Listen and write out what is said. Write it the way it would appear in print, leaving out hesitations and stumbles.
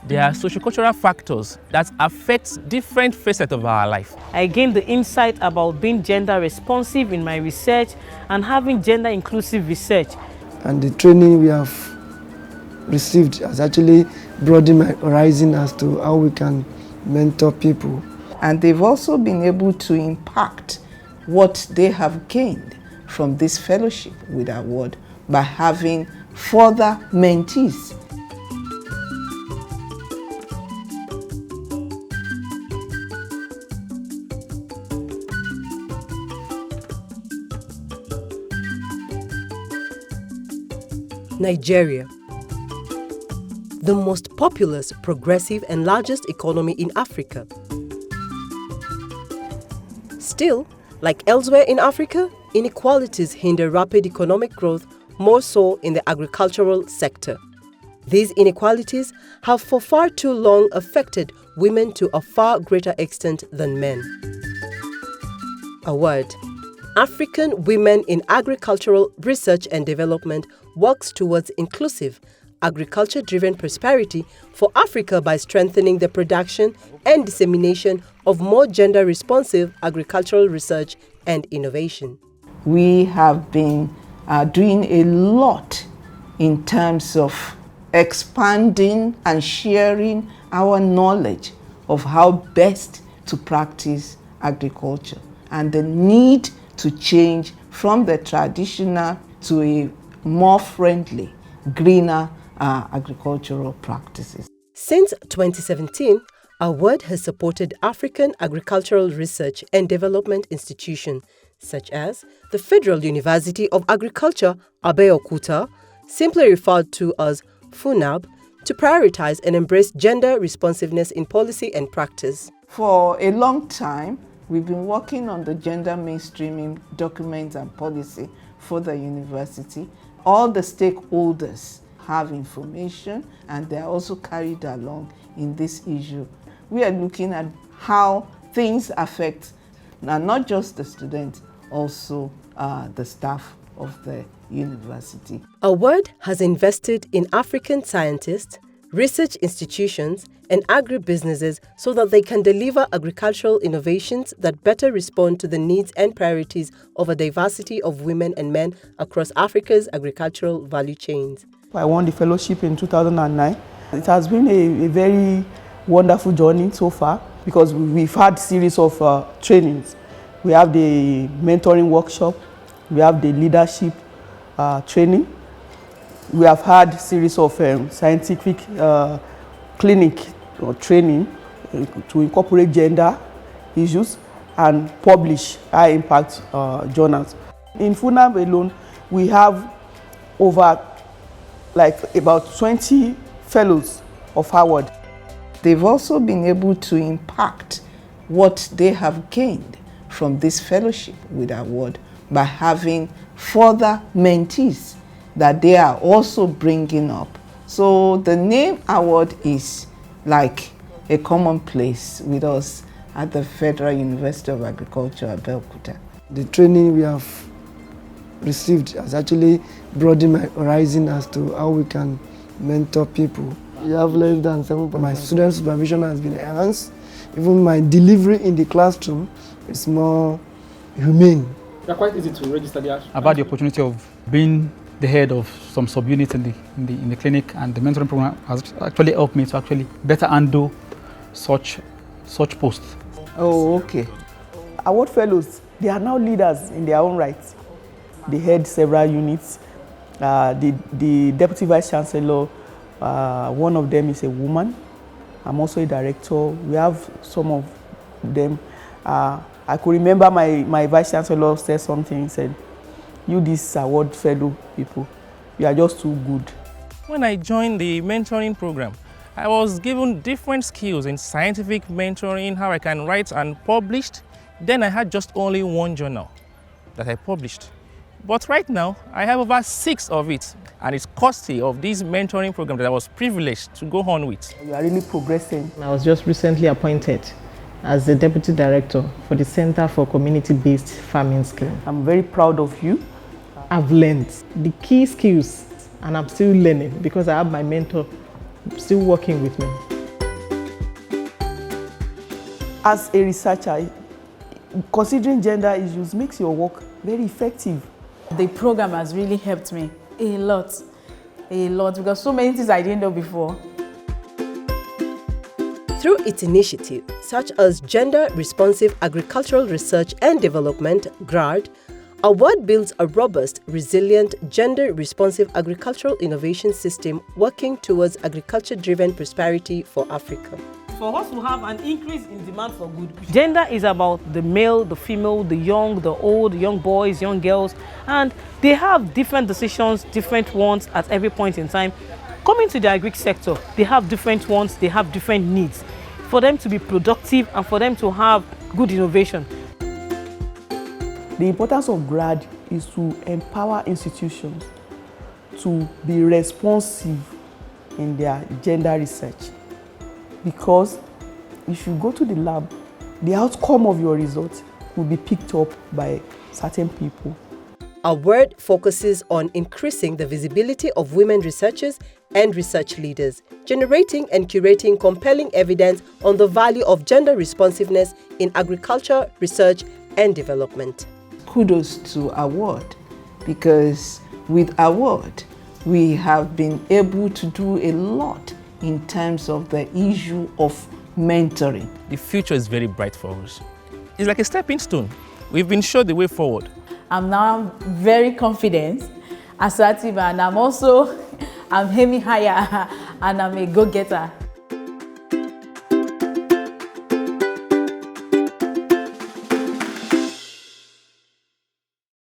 There are sociocultural factors that affect different facets of our life. I gained the insight about being gender responsive in my research and having gender inclusive research. And the training we have received has actually broadened my horizon as to how we can mentor people. And they've also been able to impact what they have gained from this fellowship with award by having further mentees. Nigeria, the most populous, progressive and largest economy in Africa. Still, like elsewhere in Africa, inequalities hinder rapid economic growth, more so in the agricultural sector. These inequalities have for far too long affected women to a far greater extent than men. Award: African Women in Agricultural Research and Development works towards inclusive, agriculture-driven prosperity for Africa by strengthening the production and dissemination of more gender-responsive agricultural research and innovation. We have been doing a lot in terms of expanding and sharing our knowledge of how best to practice agriculture and the need to change from the traditional to a more friendly, greener agricultural practices. Since 2017, Award has supported African agricultural research and development institutions such as the Federal University of Agriculture, Abeokuta, simply referred to as FUNAAB, to prioritize and embrace gender responsiveness in policy and practice. For a long time, we've been working on the gender mainstreaming documents and policy for the university. All the stakeholders have information and they are also carried along in this issue. We are looking at how things affect not just the students, also the staff of the university. Award has invested in African scientists, research institutions, and agribusinesses so that they can deliver agricultural innovations that better respond to the needs and priorities of a diversity of women and men across Africa's agricultural value chains. I won the fellowship in 2009. It has been a very wonderful journey so far because we've had a series of trainings. We have the mentoring workshop, we have the leadership training. We have had a series of scientific clinic or training to incorporate gender issues and publish high-impact journals. In FUNAAB alone, we have over about 20 fellows of Howard. They've also been able to impact what they have gained from this fellowship with award by having further mentees that they are also bringing up. So the name award is like a commonplace with us at the Federal University of Agriculture, Abeokuta. The training we have received has actually broadened my horizon as to how we can mentor people. We have less than 7. My student supervision has been enhanced. Even my delivery in the classroom is more humane. They're quite easy to register there. I've had the opportunity of being the head of some subunits in the clinic, and the mentoring program has actually helped me to actually better handle such posts. Oh, okay. Award fellows, they are now leaders in their own right. They head several units. The Deputy Vice Chancellor, one of them is a woman. I'm also a director. We have some of them. I could remember my Vice Chancellor said something, he said, "You this award fellow people, you are just too good." When I joined the mentoring program, I was given different skills in scientific mentoring, how I can write and publish. Then I had just only one journal that I published. But right now, I have over 6 of it, and it's courtesy of this mentoring program that I was privileged to go on with. You are really progressing. I was just recently appointed as the Deputy Director for the Center for Community-Based Farming Scheme. I'm very proud of you. I've learned the key skills, and I'm still learning because I have my mentor still working with me. as a researcher, considering gender issues makes your work very effective. The program has really helped me a lot, because so many things I didn't know before. Through its initiative, such as Gender Responsive Agricultural Research and Development, GRARD, Award builds a robust, resilient, gender-responsive agricultural innovation system working towards agriculture-driven prosperity for Africa. For us to have an increase in demand for good, gender is about the male, the female, the young, the old, young boys, young girls, and they have different decisions, different wants at every point in time. Coming to the agri sector, they have different wants, they have different needs. For them to be productive and for them to have good innovation. The importance of GRAD is to empower institutions to be responsive in their gender research. Because if you go to the lab, the outcome of your results will be picked up by certain people. Award focuses on increasing the visibility of women researchers and research leaders, generating and curating compelling evidence on the value of gender responsiveness in agriculture, research, and development. Kudos to Award, because with Award, we have been able to do a lot in terms of the issue of mentoring. The future is very bright for us. It's like a stepping stone. We've been shown the way forward. I'm now very confident, assertive, and I'm aiming higher and I'm a go-getter.